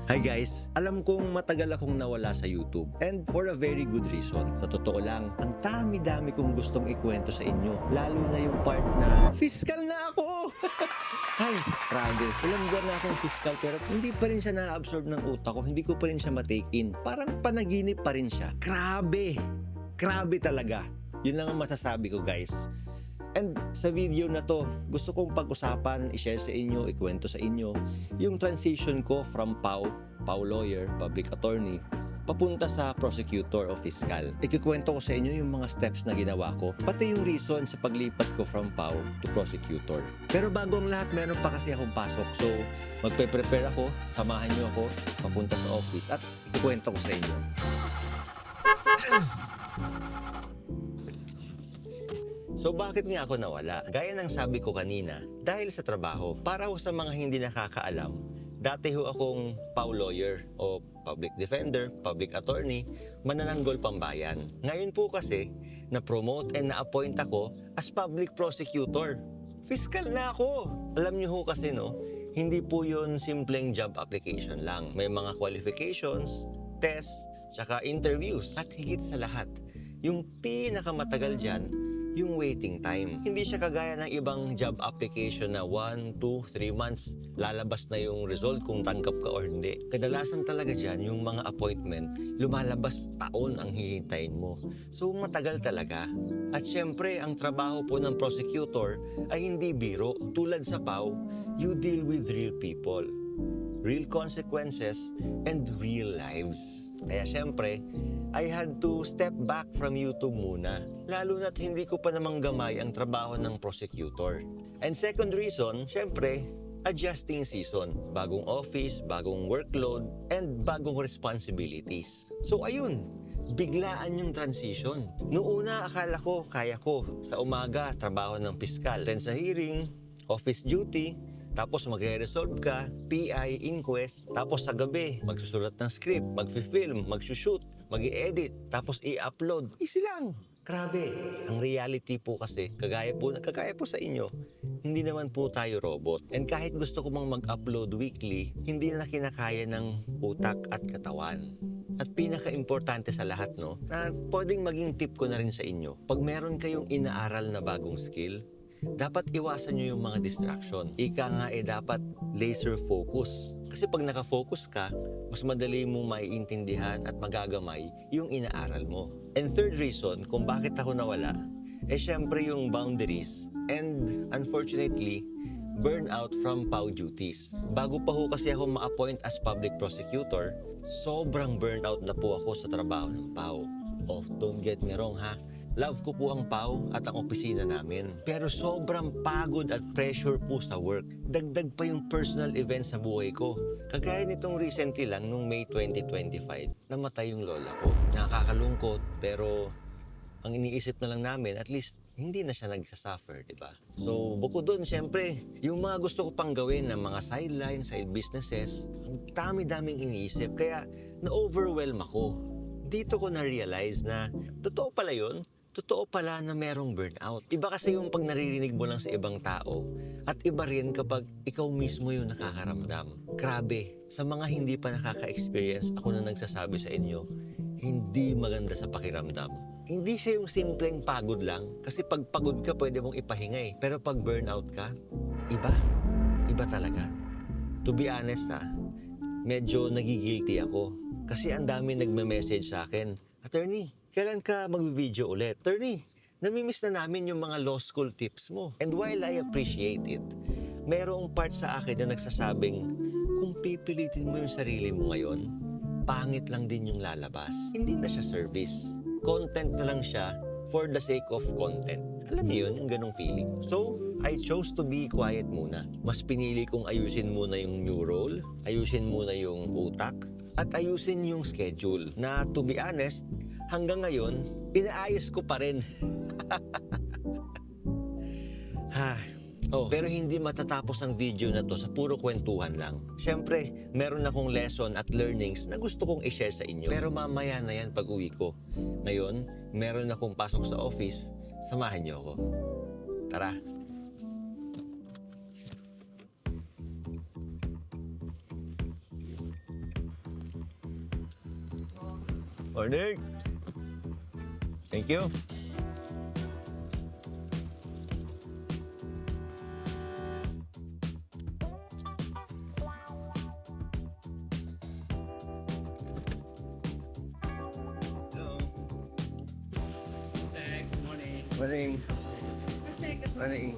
Hi guys! Alam kong matagal akong nawala sa YouTube and for a very good reason. Sa totoo lang, ang dami-dami kong gustong ikwento sa inyo. Lalo na yung part na fiscal na ako! Ay, grabe. Ilang buwan na akong fiscal pero hindi pa rin siya na-absorb ng utak ko. Hindi ko pa rin siya ma-take in. Parang panaginip pa rin siya. Grabe! Grabe talaga. Yun lang ang masasabi ko guys. And sa video na to, gusto kong pag-usapan, i-share sa inyo, ikwento sa inyo yung transition ko from PAW lawyer, public attorney, papunta sa prosecutor o fiscal. Ikikwento ko sa inyo yung mga steps na ginawa ko, pati yung reason sa paglipat ko from PAW to prosecutor. Pero bago ang lahat, meron pa kasi akong pasok. So, magpe-prepare ako, samahan nyo ako, papunta sa office at ikikwento ko sa inyo. So bakit nga ako nawala? Gaya ng sabi ko kanina, dahil sa trabaho. Para ho sa mga hindi nakakaalam, dati ho akong PAW lawyer o public defender, public attorney, manananggol pambayan. Ngayon po kasi, na-promote and na-appoint ako as public prosecutor. Fiscal na ako! Alam niyo ho kasi no, hindi po yun simpleng job application lang. May mga qualifications, tests, tsaka interviews. At higit sa lahat, yung pinakamatagal dyan, yung waiting time. Hindi siya kagaya ng ibang job application na 1, 2, 3 months lalabas na yung result kung tanggap ka or hindi. Kadalasan talaga dyan, yung mga appointment, lumalabas taon ang hihintayin mo. So matagal talaga. At syempre, ang trabaho po ng prosecutor ay hindi biro. Tulad sa PAW, you deal with real people, real consequences, and real lives. Kaya syempre, I had to step back from YouTube muna. Lalo na't hindi ko pa namang gamay ang trabaho ng prosecutor. And second reason, syempre, adjusting season. Bagong office, bagong workload, and bagong responsibilities. So ayun, biglaan yung transition. Noong una, akala ko, kaya ko. Sa umaga, trabaho ng piskal. Then sa hearing, office duty, tapos magre-resolve ka, PI, inquest, tapos sa gabi, magsusulat ng script, mag-film, mag-shoot, mag-i-edit, tapos i-upload. Easy lang. Grabe. Ang reality po kasi, kagaya po sa inyo, hindi naman po tayo robot. And kahit gusto ko mang mag-upload weekly, hindi na kinakaya ng utak at katawan. At pinaka-importante sa lahat, no, na pwedeng maging tip ko na rin sa inyo, pag meron kayong inaaral na bagong skill, dapat iwasan nyo yung mga distraction. Ika nga dapat laser focus. Kasi pag nakafocus ka, mas madali mong maiintindihan at magagamay yung inaaral mo. And third reason kung bakit ako nawala, syempre yung boundaries and unfortunately, burnout from PAW duties. Bago pa ho kasi ako ma-appoint as public prosecutor, sobrang burnout na po ako sa trabaho ng PAW. Oh, don't get me wrong ha. Love ko po ang PAW at ang opisina namin. Pero sobrang pagod at pressure po sa work. Dagdag pa yung personal events sa buhay ko. Kagaya nitong recently lang, nung May 2025, namatay yung lola ko. Nakakalungkot, pero ang iniisip na lang namin, at least hindi na siya nagsasuffer, di ba? So, bukod doon, syempre, yung mga gusto ko pang gawin ng mga sideline, side businesses, ang dami-daming iniisip. Kaya, na-overwhelm ako. Dito ko na-realize na, totoo pala yun. Totoo pala na merong burnout. Iba kasi yung pag naririnig mo lang sa ibang tao at iba rin kapag ikaw mismo yung nakakaramdam. Grabe, sa mga hindi pa nakaka-experience, ako na nagsasabi sa inyo, hindi maganda sa pakiramdam. Hindi siya yung simpleng pagod lang kasi pag pagod ka pwede mong ipahinga eh. Pero pag burnout ka, iba. Iba talaga. To be honest medyo nagigilty ako kasi ang dami nagme-message sa akin, "Attorney, kailan ka mag-video ulit? Attorney, namimiss na namin yung mga law school tips mo." And while I appreciate it, merong part sa akin na nagsasabing, kung pipilitin mo yung sarili mo ngayon, pangit lang din yung lalabas. Hindi na siya service. Content na lang siya for the sake of content. Alam niyo yun, yung ganong feeling. So, I chose to be quiet muna. Mas pinili kong ayusin muna yung new role, ayusin muna yung utak, at ayusin yung schedule. Na to be honest, hanggang ngayon, inaayos ko pa rin. Pero hindi matatapos ang video na to sa puro kwentuhan lang. Siyempre, meron akong lesson at learnings na gusto kong i-share sa inyo. Pero mamaya na yan pag uwi ko. Ngayon, meron akong pasok sa office. Samahan niyo ako. Tara. Morning! Thank you. Hello. Good morning. Morning. Morning.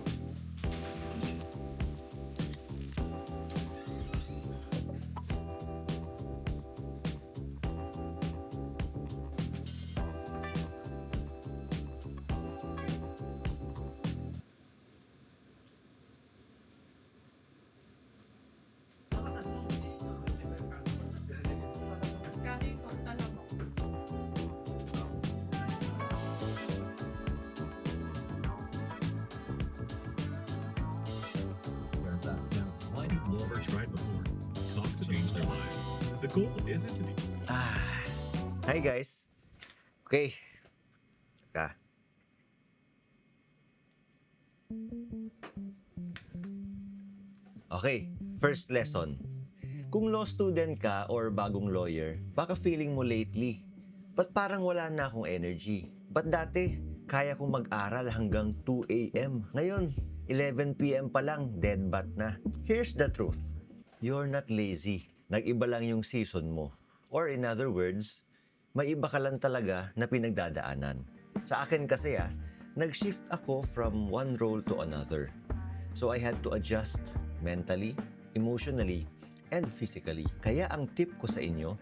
Why did Walmart try before? Talk to change their lives. The goal isn't to be Hi guys. Okay. Teka. Okay, first lesson. Kung law student ka or bagong lawyer, baka feeling mo lately, ba't parang wala na akong energy? Ba't dati, kaya kong mag-aral hanggang 2 a.m. Ngayon, 11 p.m. pa lang, dead bat na. Here's the truth. You're not lazy. Nag-iba lang yung season mo. Or in other words, may iba ka lang talaga na pinagdadaanan. Sa akin kasi nag-shift ako from one role to another. So I had to adjust mentally, emotionally, and physically. Kaya ang tip ko sa inyo,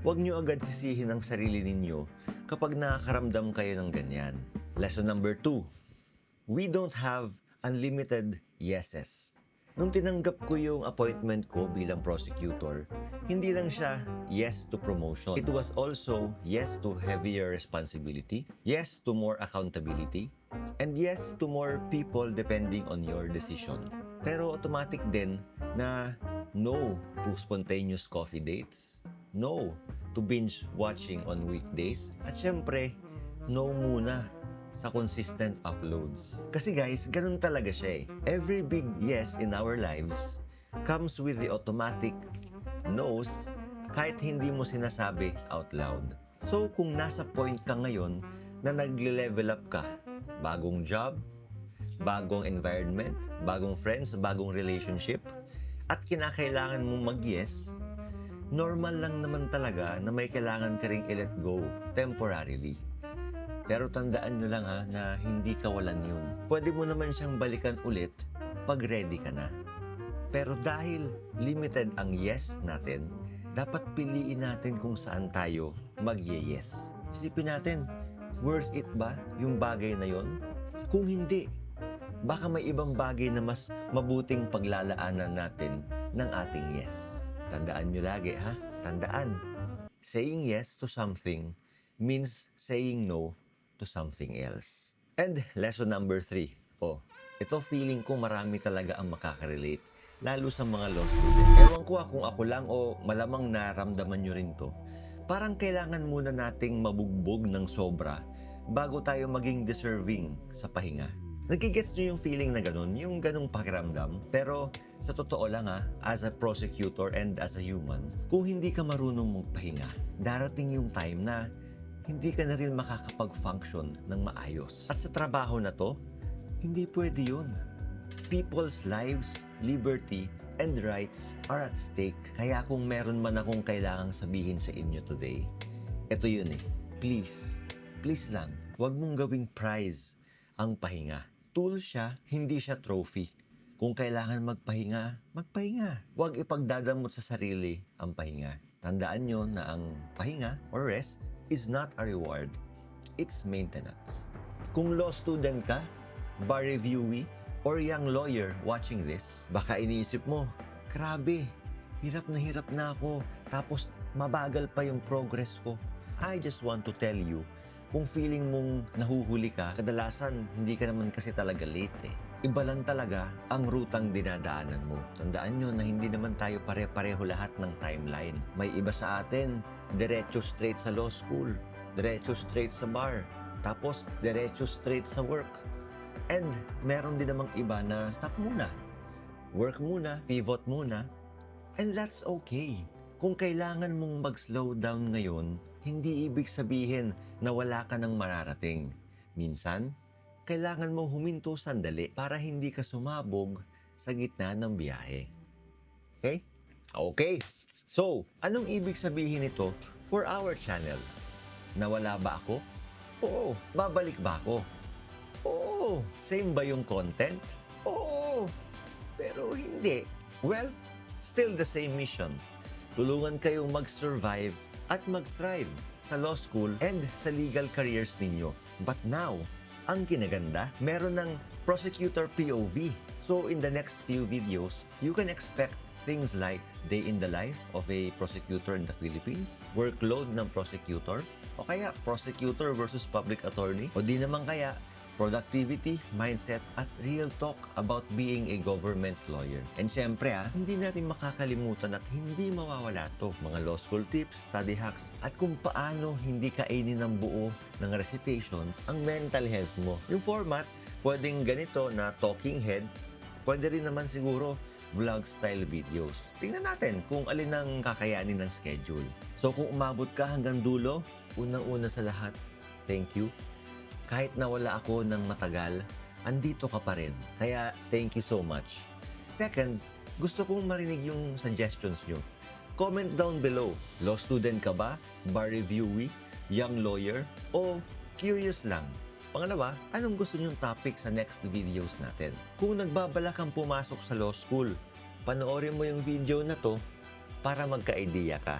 huwag nyo agad sisihin ang sarili ninyo kapag nakakaramdam kayo ng ganyan. Lesson number 2, we don't have unlimited yeses. Nung tinanggap ko yung appointment ko bilang prosecutor, hindi lang siya yes to promotion. It was also yes to heavier responsibility, yes to more accountability, and yes to more people depending on your decision. Pero automatic din na no to spontaneous coffee dates, no to binge watching on weekdays, at syempre, no muna sa consistent uploads. Kasi guys, ganun talaga siya eh. Every big yes in our lives comes with the automatic no's kahit hindi mo sinasabi out loud. So kung nasa point ka ngayon na nagle-level up ka, bagong job, bagong environment, bagong friends, bagong relationship, at kinakailangan mong mag-yes, normal lang naman talaga na may kailangan ka ring i-let go temporarily. Pero tandaan nyo lang na hindi kawalan yun. Pwede mo naman siyang balikan ulit pag ready ka na. Pero dahil limited ang yes natin, dapat piliin natin kung saan tayo mag-yes. Isipin natin, worth it ba yung bagay na yon? Kung hindi, baka may ibang bagay na mas mabuting paglalaanan natin ng ating yes. Tandaan nyo lagi tandaan, saying yes to something means saying no to something else. And lesson number 3. Ito feeling ko marami talaga ang makaka-relate, lalo sa mga law students. Ewan ko kung ako lang o malamang naramdaman nyo rin to. Parang kailangan muna nating mabugbog ng sobra bago tayo maging deserving sa pahinga. Nagigets nyo yung feeling na ganun, yung ganung pakiramdam? Pero sa totoo lang as a prosecutor and as a human, kung hindi ka marunong magpahinga, darating yung time na hindi ka na rin makakapag-function ng maayos. At sa trabaho na to, hindi pwede yun. People's lives, liberty, and rights are at stake. Kaya kung meron man akong kailangang sabihin sa inyo today, ito yun Please, please lang, huwag mong gawing prize ang pahinga. Tool siya, hindi siya trophy. Kung kailangan magpahinga, magpahinga. Huwag ipagdadamot sa sarili ang pahinga. Tandaan nyo na ang pahinga or rest is not a reward, it's maintenance. Kung law student ka, bar reviewee, or young lawyer watching this, baka iniisip mo, grabe, hirap na ako, tapos mabagal pa yung progress ko. I just want to tell you, kung feeling mong nahuhuli ka, kadalasan hindi ka naman kasi talaga late Iba lang talaga ang rutang dinadaanan mo. Tandaan nyo na hindi naman tayo pare-pareho lahat ng timeline. May iba sa atin, diretso straight sa law school, diretso straight sa bar, tapos diretso straight sa work. And meron din namang iba na stop muna. Work muna, pivot muna, and that's okay. Kung kailangan mong mag-slow down ngayon, hindi ibig sabihin na wala ka ng mararating. Minsan, kailangan mong huminto sandali para hindi ka sumabog sa gitna ng biyahe. Okay? Okay. So, anong ibig sabihin nito for our channel? Nawala ba ako? Oo. Babalik ba ako? Oo. Same ba yung content? Oo. Pero hindi. Well, still the same mission. Tulungan kayong mag-survive at mag-thrive sa law school and sa legal careers ninyo. But now, ang kinaganda, meron ng prosecutor POV. So in the next few videos, you can expect things like day in the life of a prosecutor in the Philippines, workload ng prosecutor, o kaya prosecutor versus public attorney, o di naman kaya productivity, mindset, at real talk about being a government lawyer. And syempre hindi natin makakalimutan at hindi mawawala to. Mga law school tips, study hacks, at kung paano hindi kainin ng buo ng recitations ang mental health mo. Yung format, pwedeng ganito na talking head, pwede rin naman siguro vlog style videos. Tingnan natin kung alin ang kakayanin ng schedule. So kung umabot ka hanggang dulo, unang-una sa lahat, thank you. Kahit nawala ako ng matagal, andito ka pa rin. Kaya, thank you so much. Second, gusto kong marinig yung suggestions nyo. Comment down below. Law student ka ba? Bar reviewee? Young lawyer? O curious lang? Pangalawa, anong gusto nyong topic sa next videos natin? Kung nagbabalak kang pumasok sa law school, panoorin mo yung video na to para magka-idea ka.